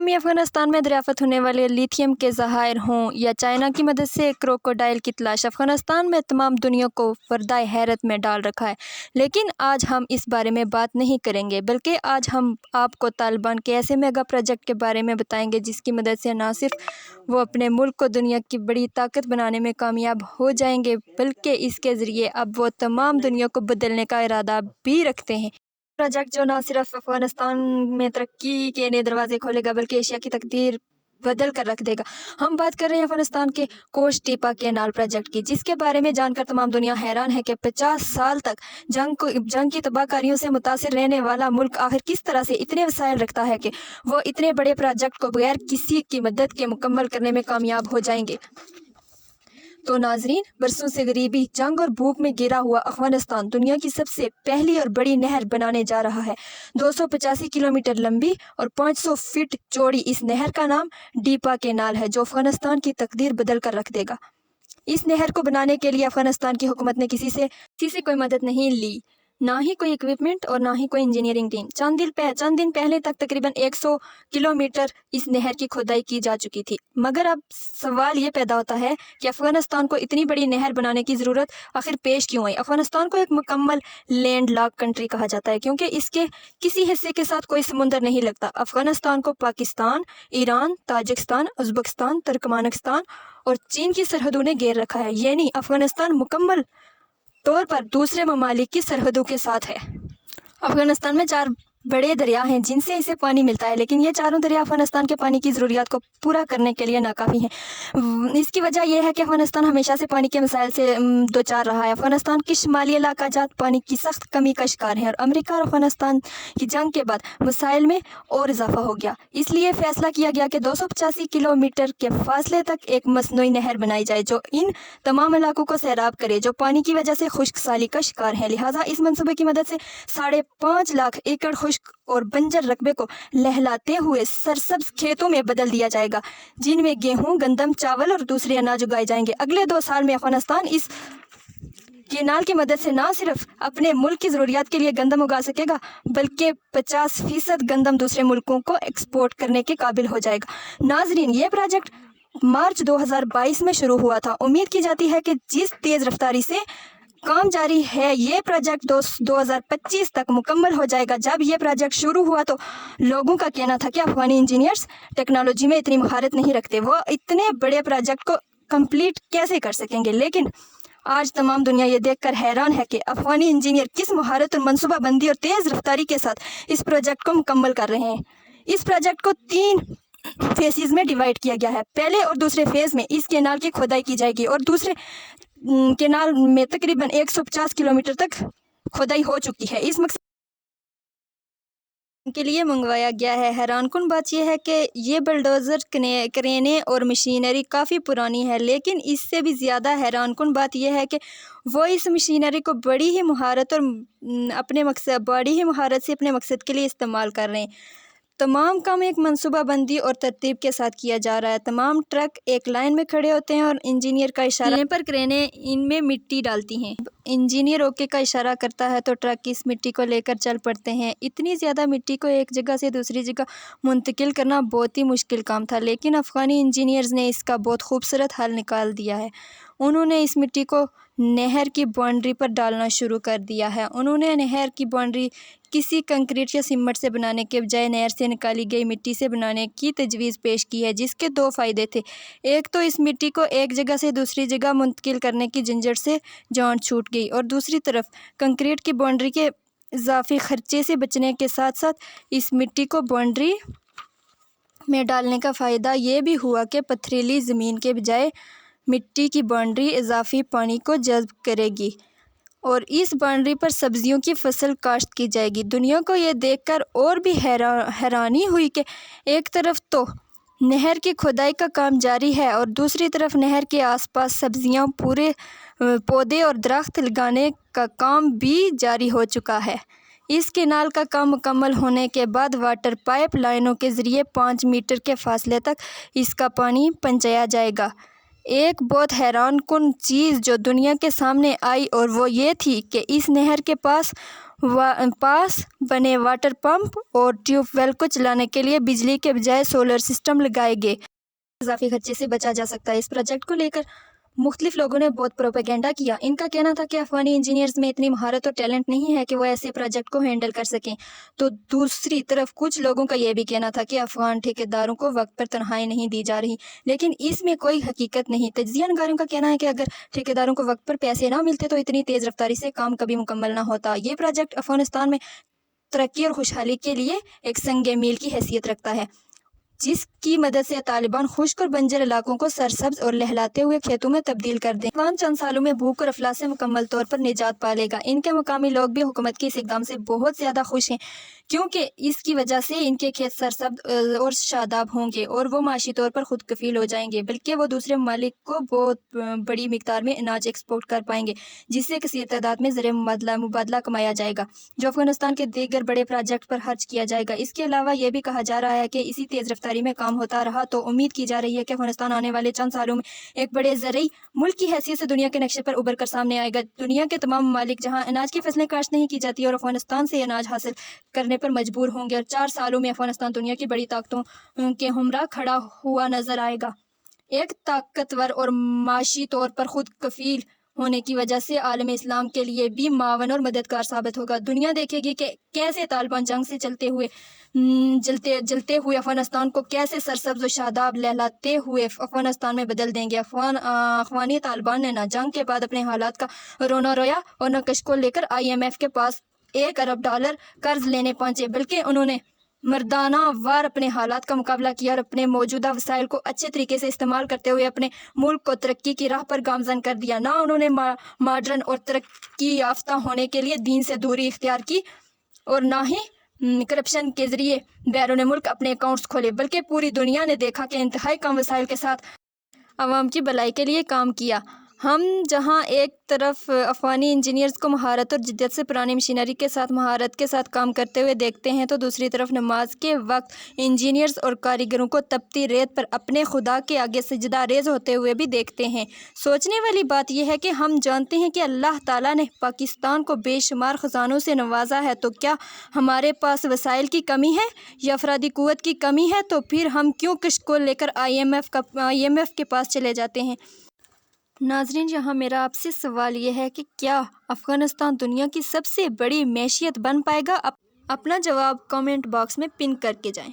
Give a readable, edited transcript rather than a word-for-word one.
में अफगानिस्तान में दरियाफ्त होने वाले लिथियम के ज़खायर हों या चाइना की मदद से क्रोकोडाइल की तलाश, अफगानिस्तान में तमाम दुनिया को पर्दाए हैरत में डाल रखा है। लेकिन आज हम इस बारे में बात नहीं करेंगे, बल्कि आज हम आपको तालिबान के ऐसे मेगा प्रोजेक्ट के बारे में बताएंगे जिसकी मदद से ना सिर्फ वो अपने मुल्क को दुनिया की बड़ी ताकत बनाने में कामयाब हो जाएंगे, बल्कि इसके ज़रिए अब वो तमाम दुनिया को बदलने का इरादा भी रखते हैं। प्रोजेक्ट जो ना सिर्फ अफगानिस्तान में तरक्की के नए दरवाजे खोलेगा, बल्कि एशिया की तकदीर बदल कर रख देगा। हम बात कर रहे हैं अफगानिस्तान के कोस्ट टीपा कैनाल प्रोजेक्ट की, जिसके बारे में जानकर तमाम दुनिया हैरान है कि 50 साल तक जंग की तबाहकारियों से मुतासिर रहने वाला मुल्क आखिर किस तरह से इतने वसाइल रखता है कि वो इतने बड़े प्रोजेक्ट को बगैर किसी की मदद के मुकम्मल करने में कामयाब हो जाएंगे। तो नाजरीन, बरसों से गरीबी, जंग और भूख में घिरा हुआ अफगानिस्तान दुनिया की सबसे पहली और बड़ी नहर बनाने जा रहा है। 285 किलोमीटर लंबी और 500 फीट चौड़ी इस नहर का नाम डीपा कैनाल है, जो अफगानिस्तान की तकदीर बदल कर रख देगा। इस नहर को बनाने के लिए अफगानिस्तान की हुकूमत ने किसी से कोई मदद नहीं ली, ना ही कोई इक्विपमेंट और ना ही कोई इंजीनियरिंग टीम। चंद दिन पहले तक तकरीबन 100 किलोमीटर इस नहर की खुदाई की जा चुकी थी। मगर अब सवाल ये पैदा होता है कि अफगानिस्तान को इतनी बड़ी नहर बनाने की ज़रूरत आखिर पेश क्यों आई। अफगानिस्तान को एक मुकम्मल लैंड लॉक कंट्री कहा जाता है, क्योंकि इसके किसी हिस्से के साथ कोई समुंदर नहीं लगता। अफगानिस्तान को Pakistan, Iran, Tajikistan, Uzbekistan, Turkmenistan और चीन की सरहदों ने घेर रखा है, यानी अफगानिस्तान मुकम्मल तौर पर दूसरे ममालिक की सरहदों के साथ है। अफगानिस्तान में 4 बड़े दरिया हैं जिनसे इसे पानी मिलता है, लेकिन ये चारों दरिया अफगानिस्तान के पानी की ज़रूरियात को पूरा करने के लिए नाकाफ़ी हैं। इसकी वजह यह है कि अफगानिस्तान हमेशा से पानी के मसाइल से दो चार रहा है। अफगानिस्तान की शुमाली इलाका जात पानी की सख्त कमी का शिकार है और अमेरिका और अफगानिस्तान की जंग के बाद मसाइल में और इजाफा हो गया। इसलिए फैसला किया गया कि 285 किलोमीटर के फासले तक एक मसनूई नहर बनाई जाए जो इन तमाम इलाकों को सैराब करे जो पानी की वजह से खुश्क साली का शिकार है। लिहाजा इस मनसूबे की मदद से 5.5 लाख एकड़ और बंजर रकबे को लहलाते हुए सरसब्ज खेतों में बदल दिया जाएगा, जिनमें गेहूं, गंदम, चावल और दूसरे अनाज उगाए जाएंगे। अगले 2 साल में अफगानिस्तान इस कैनाल की मदद से ना सिर्फ अपने मुल्क की ज़रूरियात के लिए गंदम उगा सकेगा, बल्कि 50% गंदम दूसरे मुल्कों को एक्सपोर्ट करने के काबिल हो जाएगा। नाजरीन, ये प्रोजेक्ट मार्च 2022 में शुरू हुआ था। उम्मीद की जाती है कि जिस तेज़ रफ्तारी से काम जारी है, ये प्रोजेक्ट 2025 तक मुकम्मल हो जाएगा। जब ये प्रोजेक्ट शुरू हुआ तो लोगों का कहना था कि अफगानी इंजीनियर्स टेक्नोलॉजी में इतनी महारत नहीं रखते, वो इतने बड़े प्रोजेक्ट को कंप्लीट कैसे कर सकेंगे। लेकिन आज तमाम दुनिया ये देखकर हैरान है कि अफगानी इंजीनियर किस महारत और मनसूबाबंदी और तेज़ रफ्तारी के साथ इस प्रोजेक्ट को मुकम्मल कर रहे हैं। इस प्रोजेक्ट को 3 फेजेस में डिवाइड किया गया है। पहले और दूसरे फेज़ में इस कैनाल की खुदाई की जाएगी और दूसरे कैनाल में तकरीबन 150 किलोमीटर तक खुदाई हो चुकी है। इस मकसद के लिए मंगवाया गया है। हैरानकुन बात यह है कि ये बुलडोज़र, क्रेनें और मशीनरी काफ़ी पुरानी है, लेकिन इससे भी ज़्यादा हैरानकुन बात यह है कि वो इस मशीनरी को बड़ी ही महारत से अपने मकसद के लिए इस्तेमाल कर रहे हैं। तमाम काम एक मनसूबाबंदी और तरतीब के साथ किया जा रहा है। तमाम ट्रक एक लाइन में खड़े होते हैं और इंजीनियर का इशारा पर क्रेनें इनमें मिट्टी डालती हैं। इंजीनियर ओके का इशारा करता है तो ट्रक इस मिट्टी को लेकर चल पड़ते हैं। इतनी ज़्यादा मिट्टी को एक जगह से दूसरी जगह मुंतकिल करना बहुत ही मुश्किल काम था, लेकिन अफ़गानी इंजीनियर्स ने इसका बहुत खूबसूरत हल निकाल दिया है। उन्होंने इस मिट्टी को नहर की बाउंड्री पर डालना शुरू कर दिया है। उन्होंने नहर की बाउंड्री किसी कंक्रीट या सीमेंट से बनाने के बजाय नहर से निकाली गई मिट्टी से बनाने की तजवीज़ पेश की है, जिसके 2 फ़ायदे थे। एक तो इस मिट्टी को एक जगह से दूसरी जगह मुंतकिल करने की झंझट से जान छूट गई, और दूसरी तरफ कंक्रीट की बाउंड्री के इजाफी खर्चे से बचने के साथ साथ इस मिट्टी को बाउंड्री में डालने का फ़ायदा ये भी हुआ कि पथरीली ज़मीन के बजाय मिट्टी की बाउंड्री इजाफी पानी को जज़्ब करेगी और इस बाउंड्री पर सब्जियों की फसल काश्त की जाएगी। दुनिया को ये देखकर और भी हैरानी हुई कि एक तरफ तो नहर की खुदाई का काम जारी है और दूसरी तरफ नहर के आसपास सब्जियां, पूरे पौधे और दरख्त लगाने का काम भी जारी हो चुका है। इस कैनाल का काम मुकम्मल होने के बाद वाटर पाइप लाइनों के ज़रिए 5 मीटर के फासले तक इसका पानी पहुंचाया जाएगा। एक बहुत हैरानकुन चीज़ जो दुनिया के सामने आई और वो ये थी कि इस नहर के पास पास बने वाटर पंप और ट्यूबवेल को चलाने के लिए बिजली के बजाय सोलर सिस्टम लगाए गए। इजाफी खर्चे से बचा जा सकता है। इस प्रोजेक्ट को लेकर मुख्तलिफ लोगों ने बहुत प्रोपेगेंडा किया। इनका कहना था कि अफगानी इंजीनियर्स में इतनी महारत और टैलेंट नहीं है कि वो ऐसे प्रोजेक्ट को हैंडल कर सकें। तो दूसरी तरफ कुछ लोगों का यह भी कहना था कि अफगान ठेकेदारों को वक्त पर तनख्वाहें नहीं दी जा रही, लेकिन इसमें कोई हकीकत नहीं। तजिया नगारों का कहना है कि अगर ठेकेदारों को वक्त पर पैसे ना मिलते तो इतनी तेज़ रफ्तारी से काम कभी मुकम्मल ना होता। ये प्रोजेक्ट अफगानिस्तान में तरक्की और खुशहाली के लिए एक संग मील की हैसियत रखता है, जिसकी मदद से तालिबान खुश्क और बंजर इलाकों को सरसब्ज और लहलाते हुए खेतों में तब्दील कर दें। अफगान चंद सालों में भूख और अफलास से मुकम्मल तौर पर निजात पा लेगा। इनके मकामी लोग भी हुकूमत के इस इक़दाम से बहुत ज़्यादा खुश हैं, क्योंकि इसकी वजह से इनके खेत सरसब्ज और शादाब होंगे और वो माशी तौर पर खुद कफील हो जाएंगे, बल्कि वो दूसरे ममालिक को बहुत बड़ी मिकदार में अनाज एक्सपोर्ट कर पाएंगे, जिससे कसीर तादाद में ज़र मुबादला कमाया जाएगा, जो अफगानिस्तान के दीगर बड़े प्रोजेक्ट पर खर्च किया जाएगा। इसके अलावा यह भी कहा जा रहा है कि इसी तेज़ रफ्तारी में काम होता रहा तो उम्मीद की जा रही है कि अफगानिस्तान आने वाले चंद सालों में एक बड़े ज़रई मुल्क की हैसियत से दुनिया के नक्शे पर उभर कर सामने आएगा। दुनिया के तमाम ममालिक जहाँ अनाज की फसलें काश्त नहीं की जाती और अफगानिस्तान से अनाज हासिल करने पर मजबूर होंगे, और 4 सालों में अफगानिस्तान दुनिया की बड़ी ताकतों के हमरा खड़ा हुआ नजर आएगा। एक ताकतवर और माशी तौर पर खुद कफील होने की वजह से आलम इस्लाम के लिए भी मावन और मददगार साबित होगा। दुनिया देखेगी कि कैसे तालिबान जंग से जलते हुए अफगानिस्तान को कैसे सरसब्ज और शादाब लहलाते हुए अफगानिस्तान में बदल देंगे। अफगानी तालिबान ने ना जंग के बाद अपने हालात का रोना रोया और न कश्को लेकर IMF के पास $1 अरब कर्ज लेने पहुंचे, बल्कि उन्होंने मर्दाना वार अपने हालात का मुकाबला किया और अपने मौजूदा वसाइल को अच्छे तरीके से इस्तेमाल करते हुए अपने मुल्क को तरक्की की राह पर गामजन कर दिया। ना उन्होंने मॉडर्न और तरक्की याफ्ता होने के लिए दीन से दूरी इख्तियार की और ना ही करप्शन के जरिए बैरून मुल्क अपने अकाउंट्स खोले, बल्कि पूरी दुनिया ने देखा कि इंतहाई कम वसाइल के साथ आवाम की भलाई के लिए काम किया। हम जहां एक तरफ अफगानी इंजीनियर्स को महारत और जिद्दत से पुरानी मशीनरी के साथ महारत के साथ काम करते हुए देखते हैं, तो दूसरी तरफ नमाज के वक्त इंजीनियर्स और कारीगरों को तपती रेत पर अपने खुदा के आगे सजदा रेज होते हुए भी देखते हैं। सोचने वाली बात यह है कि हम जानते हैं कि अल्लाह ताला ने पाकिस्तान को बेशुमार ख़जानों से नवाजा है, तो क्या हमारे पास वसाइल की कमी है या अफरादी क़ुव्वत की कमी है? तो फिर हम क्यों कश्त को लेकर IMF के पास चले जाते हैं? नाजरीन, यहाँ मेरा आपसे सवाल यह है कि क्या अफ़गानिस्तान दुनिया की सबसे बड़ी मैशियत बन पाएगा? अपना जवाब कमेंट बॉक्स में पिन करके जाएं।